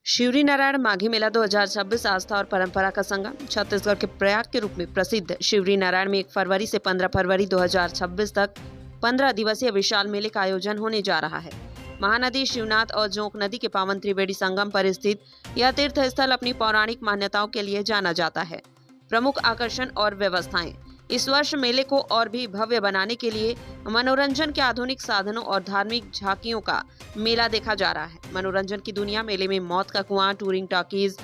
शिवरी नारायण माघी मेला 2026 आस्था और परंपरा का संगम। छत्तीसगढ़ के प्रयाग के रूप में प्रसिद्ध शिवरी नारायण में 1 फरवरी से 15 फरवरी 2026 तक 15 दिवसीय विशाल मेले का आयोजन होने जा रहा है। महानदी शिवनाथ और जोंक नदी के पावन त्रिवेणी संगम पर स्थित यह तीर्थ स्थल अपनी पौराणिक मान्यताओं के लिए जाना जाता है। प्रमुख आकर्षण और व्यवस्थाएं। इस वर्ष मेले को और भी भव्य बनाने के लिए मनोरंजन के आधुनिक साधनों और धार्मिक झांकियों का मेला देखा जा रहा है। मनोरंजन की दुनिया मेले में मौत का कुआं, टूरिंग टॉकीज,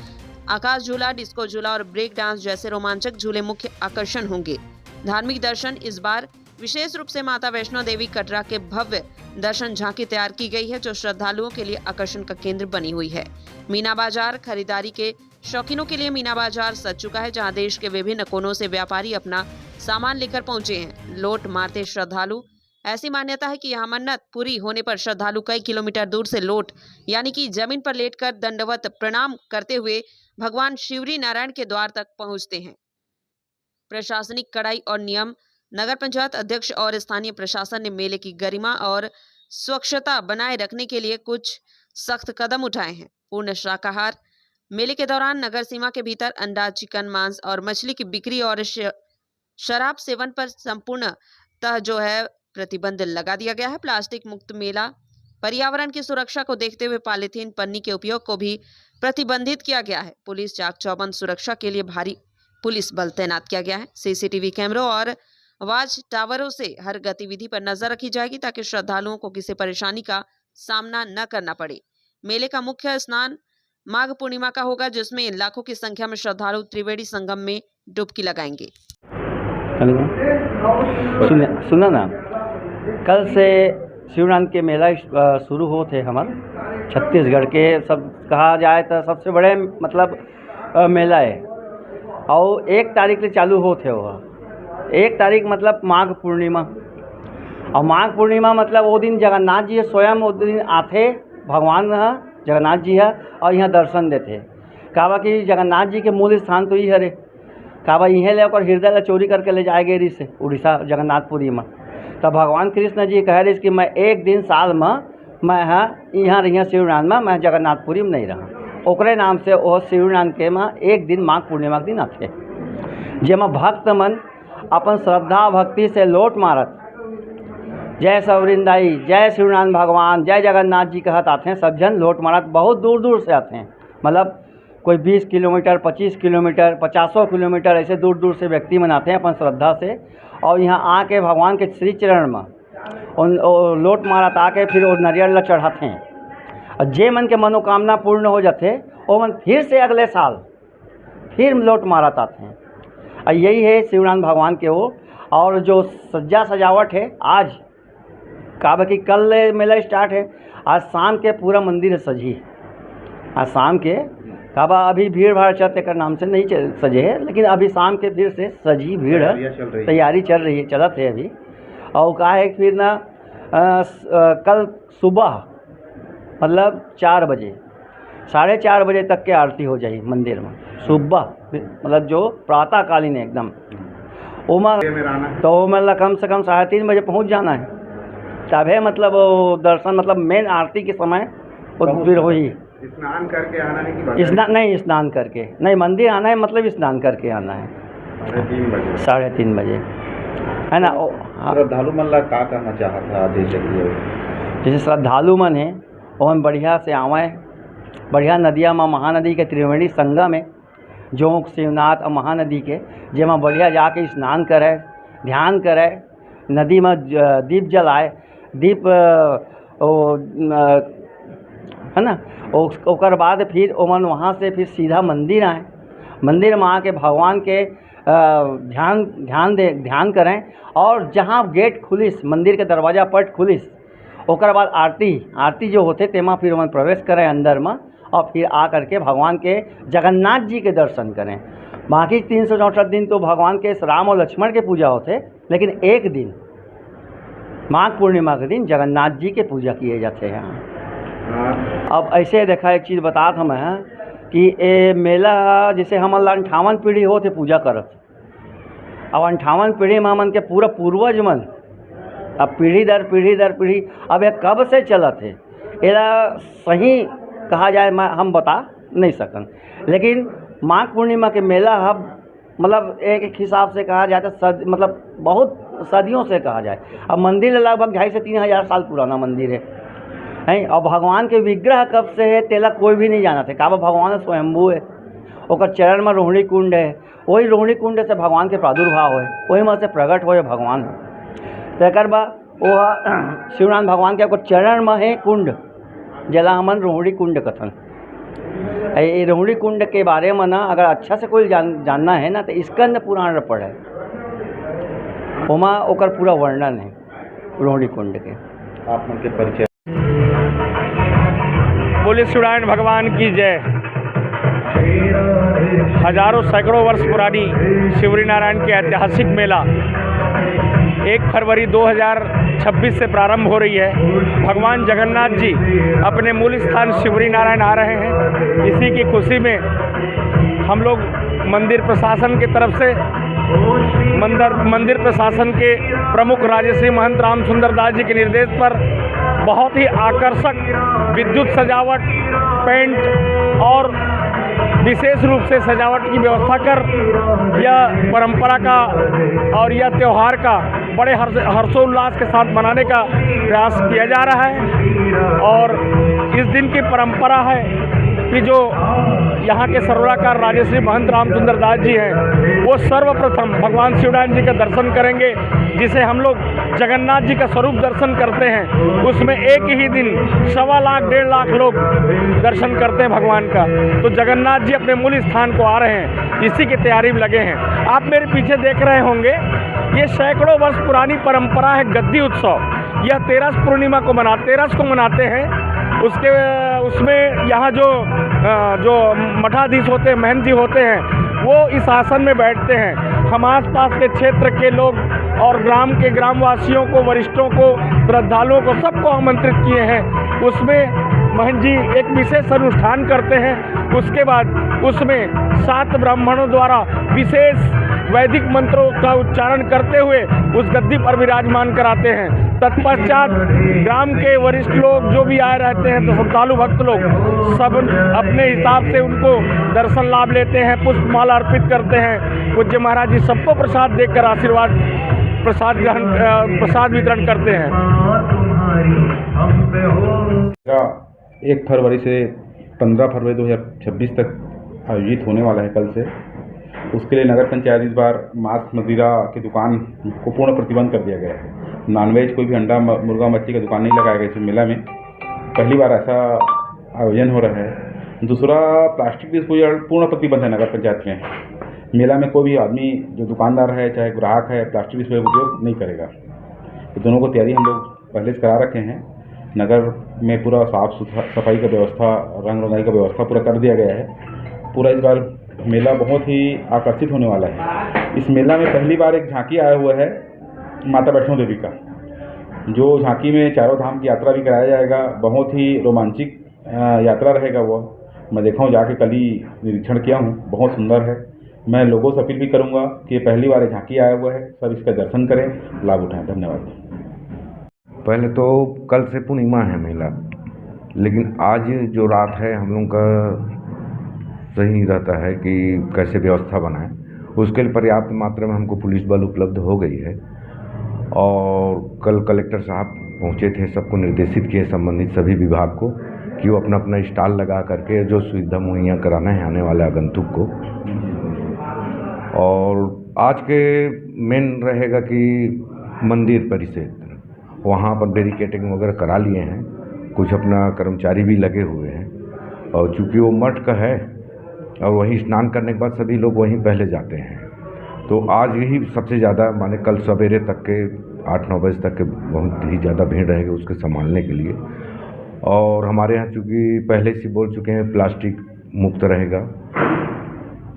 आकाश झूला, डिस्को झूला और ब्रेक डांस जैसे रोमांचक झूले मुख्य आकर्षण होंगे। धार्मिक दर्शन। इस बार विशेष रूप से माता वैष्णो देवी कटरा के भव्य दर्शन झांकी तैयार की गई है, जो श्रद्धालुओं के लिए आकर्षण का केंद्र बनी हुई है। मीना बाजार। खरीदारी के शौकीनों के लिए मीना बाजार सज चुका है, जहां देश के विभिन्न कोनों से व्यापारी अपना सामान लेकर पहुंचे हैं। लोट मारते श्रद्धालु। ऐसी मान्यता है कि यहाँ मन्नत पूरी होने पर श्रद्धालु कई किलोमीटर दूर से लोट यानी कि जमीन पर लेटकर दंडवत प्रणाम करते हुए भगवान शिवरी नारायण के द्वार तक पहुंचते हैं। प्रशासनिक कड़ाई और नियम। नगर पंचायत अध्यक्ष और स्थानीय प्रशासन ने मेले की गरिमा और स्वच्छता बनाए रखने के लिए कुछ सख्त कदम उठाए हैं। पूर्ण शाकाहार। मेले के दौरान नगर सीमा के भीतर अंडा, चिकन, मांस और मछली की बिक्री और शराब सेवन पर संपूर्णतः प्रतिबंध लगा दिया गया है। प्लास्टिक मुक्त मेला। पर्यावरण की सुरक्षा को देखते हुए पॉलीथीन पन्नी के उपयोग को भी प्रतिबंधित किया गया है। पुलिस चाक चौबंद सुरक्षा के लिए भारी पुलिस बल तैनात किया गया है। सीसीटीवी कैमरों और वाच टावरों से हर गतिविधि पर नजर रखी जाएगी, ताकि श्रद्धालुओं को किसी परेशानी का सामना न करना पड़े। मेले का मुख्य स्नान माघ पूर्णिमा का होगा, जिसमें लाखों की संख्या में श्रद्धालु त्रिवेणी संगम में डुबकी लगाएंगे। सुना ना, कल से शिवरान के मेला शुरू होते हमार छत्तीसगढ़ के सब कहा जाए तो सबसे बड़े मेला है। और 1 तारीख से चालू होते वह 1 तारीख माघ पूर्णिमा। और माघ पूर्णिमा वो दिन जगन्नाथ जी स्वयं उस दिन आते, भगवान जगन्नाथ जी है और यहाँ दर्शन देते। काबा कि जगन्नाथ जी के मूल स्थान तो ही हरे, काबा इहें ले और हृदय ले चोरी करके ले जाए गए से उड़ीसा जगन्नाथपुरी में। तब भगवान कृष्ण जी कह रहे कि मैं एक दिन साल में मैं यहाँ रही शिवरान में, मैं जगन्नाथपुरी में नहीं रहा। ओकरे नाम से वो शिवरान के में एक दिन माघ पूर्णिमा के दिन आते, जेमा भक्त मन अपन श्रद्धा भक्ति से लोट मारत, जय सवरिंदाई, जय शिवनारायण भगवान, जय जगन्नाथ जी कहत आते हैं। सब जन लोट मारत बहुत दूर दूर से आते हैं, कोई 20 किलोमीटर, 25 किलोमीटर, 50 किलोमीटर ऐसे दूर दूर से व्यक्ति मनाते हैं अपन श्रद्धा से। और यहाँ आके भगवान के श्री चरण में उन लोट मारत आके फिर वो नारियल ला चढ़ाते हैं। और जे मन के मनोकामना पूर्ण हो जाते वो मन फिर से अगले साल फिर लोट मारत आते हैं। और यही है शिवनारायण भगवान के वो। और जो सज्जा सजावट है आज काबा की कल मेला स्टार्ट है, आज शाम के पूरा मंदिर सजी है। आज शाम के काबा अभी भीड़ भाड़ चलते कर नाम से नहीं सजे है, लेकिन अभी शाम के फिर से सजी भीड़ है, तैयारी चल रही है, चलत है अभी। और कहा है फिर ना कल सुबह 4 बजे 4:30 बजे तक के आरती हो जाएगी मंदिर में सुबह, जो प्रातःकालीन है एकदम। तो कम से कम 3:30 बजे पहुंच जाना है, तभी वो दर्शन मेन आरती के समय फिर हो ही। स्नान करके आना है कि स्नान करके नहीं, मंदिर आना है, स्नान करके आना है 3:30 बजे है ना। श्रद्धालु मन ला का कहना चाहता जैसे श्रद्धालु मन है वो बढ़िया से आवे, बढ़िया नदिया में महानदी के त्रिवेणी संगम है, जोंक, शिवनाथ और महानदी के, जेमा बढ़िया जाके स्नान करे, ध्यान करे, नदी में दीप जलाए, दीप है ना। ओकर बाद फिर ओमन वहाँ से फिर सीधा मंदिर आए, मंदिर में आके भगवान के ध्यान करें। और जहाँ गेट खुलिस, मंदिर के दरवाज़ा पट खुलिस, ओकर बाद आरती जो होते तेमा फिर ओमन प्रवेश करें अंदर में, और फिर आ करके भगवान के जगन्नाथ जी के दर्शन करें। बाकी 364 दिन तो भगवान के राम और लक्ष्मण के पूजा होते, लेकिन एक दिन माघ पूर्णिमा के दिन जगन्नाथ जी के पूजा किए जाते हैं यहाँ। अब ऐसे देखा एक चीज़ बतात हमें कि ये मेला जैसे हम 58 पीढ़ी होते पूजा करत। अब 58 पीढ़ी में हमन के पूरा पूर्वज मन अब पीढ़ी दर पीढ़ी अब ये कब से चलत है, एला सही कहा जाए हम बता नहीं सकन। लेकिन माघ पूर्णिमा के मेला हम मतलब एक हिसाब से कहा जाए तो मतलब बहुत सदियों से कहा जाए। अब मंदिर लगभग 2,500 से 3,000 साल पुराना मंदिर है। और भगवान के विग्रह कब से है तेला कोई भी नहीं जाना थे। का भगवान स्वयंभू है, और चरण में रोहिणी कुंड है, वही रोहिणी कुंड से भगवान के प्रादुर्भाव है, वही में से प्रकट हो भगवान। तकर बाद वो शिवनारायण भगवान के चरण में है कुंड, जला हमन रोहिणी कुंड कथन। ये रोहिणी कुंड के बारे में ना अगर अच्छा से कोई जानना है ना तो स्कंद पुराण पढ़े, ओमा ओकर पूरा वर्णन है रोहिणी कुंड के। आप मन के परिचय। बोले शिवनारायण भगवान की जय। हजारों सैकड़ों वर्ष पुरानी शिवरी नारायण के ऐतिहासिक मेला 1 फरवरी 2026 से प्रारंभ हो रही है। भगवान जगन्नाथ जी अपने मूल स्थान शिवरी नारायण आ रहे हैं। इसी की खुशी में हम लोग मंदिर प्रशासन की तरफ से मंदिर प्रशासन के प्रमुख राजश्री महंत राम सुंदर दास जी के निर्देश पर बहुत ही आकर्षक विद्युत सजावट, पेंट और विशेष रूप से सजावट की व्यवस्था कर यह परंपरा का और यह त्यौहार का बड़े हर्षोल्लास के साथ मनाने का प्रयास किया जा रहा है। और इस दिन की परंपरा है कि जो यहाँ के सर्वराकार राजश्री महंत रामचंद्र दास जी हैं, वो सर्वप्रथम भगवान शिवनारायण जी का दर्शन करेंगे, जिसे हम लोग जगन्नाथ जी का स्वरूप दर्शन करते हैं। उसमें एक ही दिन 1.25 लाख 1.5 लाख लोग दर्शन करते हैं भगवान का। तो जगन्नाथ जी अपने मूल स्थान को आ रहे हैं, इसी की तैयारी में लगे हैं। आप मेरे पीछे देख रहे होंगे, ये सैकड़ों वर्ष पुरानी परंपरा है गद्दी उत्सव। यह 13 पूर्णिमा को मनाते हैं। उसमें यहाँ जो मठाधीश होते हैं, महंत जी होते हैं, वो इस आसन में बैठते हैं। हम आसपास के क्षेत्र के लोग और ग्रामवासियों को, वरिष्ठों को, श्रद्धालुओं को, सबको आमंत्रित किए हैं। उसमें महंत जी एक विशेष अनुष्ठान करते हैं। उसके बाद उसमें 7 ब्राह्मणों द्वारा विशेष वैदिक मंत्रों का उच्चारण करते हुए उस गद्दी पर विराजमान कराते हैं। तत्पश्चात ग्राम के वरिष्ठ लोग जो भी आए रहते हैं, तो श्रद्धालु भक्त लोग सब अपने हिसाब से उनको दर्शन लाभ लेते हैं, पुष्पमाला अर्पित करते हैं। पूज्य महाराज जी सबको प्रसाद देकर आशीर्वाद प्रसाद वितरण करते हैं। 1 फरवरी से 15 फरवरी 2026 तक आयोजित होने वाला है कल से। उसके लिए नगर पंचायत इस बार मांस मदिरा की दुकान को पूर्ण प्रतिबंध कर दिया गया है। नॉनवेज कोई भी अंडा मुर्गा मच्छी का दुकान नहीं लगाया गया इस मेला में। पहली बार ऐसा आयोजन हो रहा है। दूसरा, प्लास्टिक डिस्पोजल पूर्ण प्रतिबंध है नगर पंचायत में। मेला में कोई भी आदमी जो दुकानदार है चाहे ग्राहक है प्लास्टिक डिस्पोजल उपयोग नहीं करेगा। तो दोनों को तैयारी हम लोग पहले से करा रखे हैं। नगर में पूरा साफ सफाई का व्यवस्था, रंग रंगाई का व्यवस्था पूरा कर दिया गया है। पूरा इस बार मेला बहुत ही आकर्षित होने वाला है। इस मेला में पहली बार एक झांकी आया हुआ है माता वैष्णो देवी का, जो झांकी में चारों धाम की यात्रा भी कराया जाएगा। बहुत ही रोमांचिक यात्रा रहेगा वो। मैं देखा हूँ, जाके कल ही निरीक्षण किया हूँ, बहुत सुंदर है। मैं लोगों से अपील भी करूँगा कि पहली बार झांकी आया हुआ है, सब इसका दर्शन करें, लाभ उठाएं। धन्यवाद। पहले तो कल से पूर्णिमा है मेला, लेकिन आज जो रात है हम लोगों का सही रहता है कि कैसे व्यवस्था बनाएं। उसके लिए पर्याप्त मात्रा में हमको पुलिस बल उपलब्ध हो गई है। और कल कलेक्टर साहब पहुंचे थे, सबको निर्देशित किए संबंधित सभी विभाग को कि वो अपना अपना स्टॉल लगा करके जो सुविधा मुहैया कराना है आने वाले आगंतुक को। और आज के मेन रहेगा कि मंदिर परिसर वहाँ पर बैरिकेडिंग वगैरह करा लिए हैं, कुछ अपना कर्मचारी भी लगे हुए हैं। और चूँकि वो मठ का है और वहीं स्नान करने के बाद सभी लोग वहीं पहले जाते हैं, तो आज यही सबसे ज़्यादा माने कल सवेरे तक के 8-9 बजे तक के बहुत ही ज़्यादा भीड़ रहेगी उसके संभालने के लिए। और हमारे यहाँ चूँकि पहले से बोल चुके हैं प्लास्टिक मुक्त रहेगा,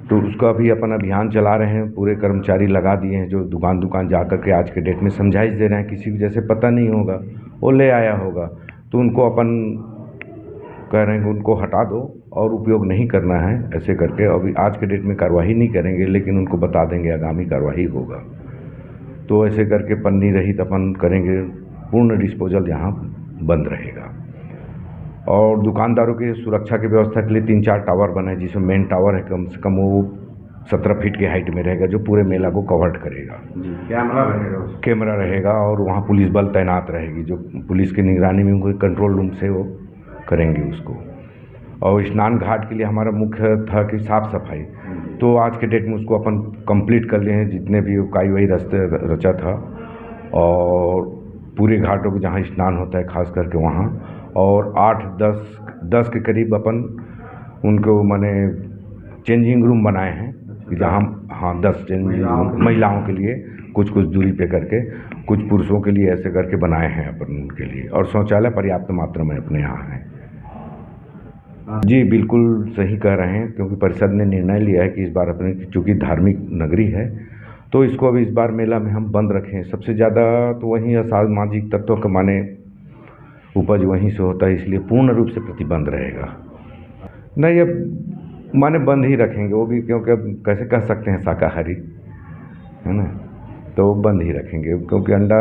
तो उसका भी अपन अभियान चला रहे हैं। पूरे कर्मचारी लगा दिए हैं जो दुकान जा कर के आज के डेट में समझाइश दे रहे हैं। किसी को जैसे पता नहीं होगा, वो ले आया होगा, तो उनको अपन कह रहे हैं कि उनको हटा दो और उपयोग नहीं करना है ऐसे करके। अभी आज के डेट में कार्रवाई नहीं करेंगे, लेकिन उनको बता देंगे आगामी कार्रवाई होगा। तो ऐसे करके पन्नी रहित अपन करेंगे, पूर्ण डिस्पोजल यहाँ बंद रहेगा। और दुकानदारों की सुरक्षा की व्यवस्था के लिए 3-4 टावर बनाए, जिसमें मेन टावर है कम से कम वो 17 फीट की हाइट में रहेगा, जो पूरे मेला को कवर करेगा। कैमरा रहेगा और वहाँ पुलिस बल तैनात रहेगी, जो पुलिस की निगरानी में उनको कंट्रोल रूम से वो करेंगे उसको। और स्नान घाट के लिए हमारा मुख्य था कि साफ़ सफाई, तो आज के डेट में उसको अपन कंप्लीट कर लिए हैं, जितने भी काई वही रास्ते रचा था, और पूरे घाटों को जहाँ स्नान होता है खास करके वहाँ, और 8-10 के करीब अपन उनको माने चेंजिंग रूम बनाए हैं कि जहाँ 10 चेंजिंग रूम महिलाओं के लिए कुछ दूरी पे करके, कुछ पुरुषों के लिए ऐसे करके बनाए हैं अपन उनके लिए, और शौचालय पर्याप्त मात्रा में अपने यहाँ है। जी बिल्कुल सही कह रहे हैं, क्योंकि परिषद ने निर्णय लिया है कि इस बार अपने चूँकि धार्मिक नगरी है तो इसको अब इस बार मेला में हम बंद रखें। सबसे ज़्यादा तो वहीं असामाजिक तत्वों का माने उपज वहीं से होता है, इसलिए पूर्ण रूप से प्रतिबंध रहेगा। नहीं, अब माने बंद ही रखेंगे वो भी, क्योंकि अब कैसे कह सकते हैं शाकाहारी, है ना, तो बंद ही रखेंगे, क्योंकि अंडा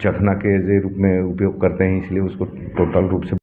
चखना के रूप में उपयोग करते हैं, इसलिए उसको टोटल रूप से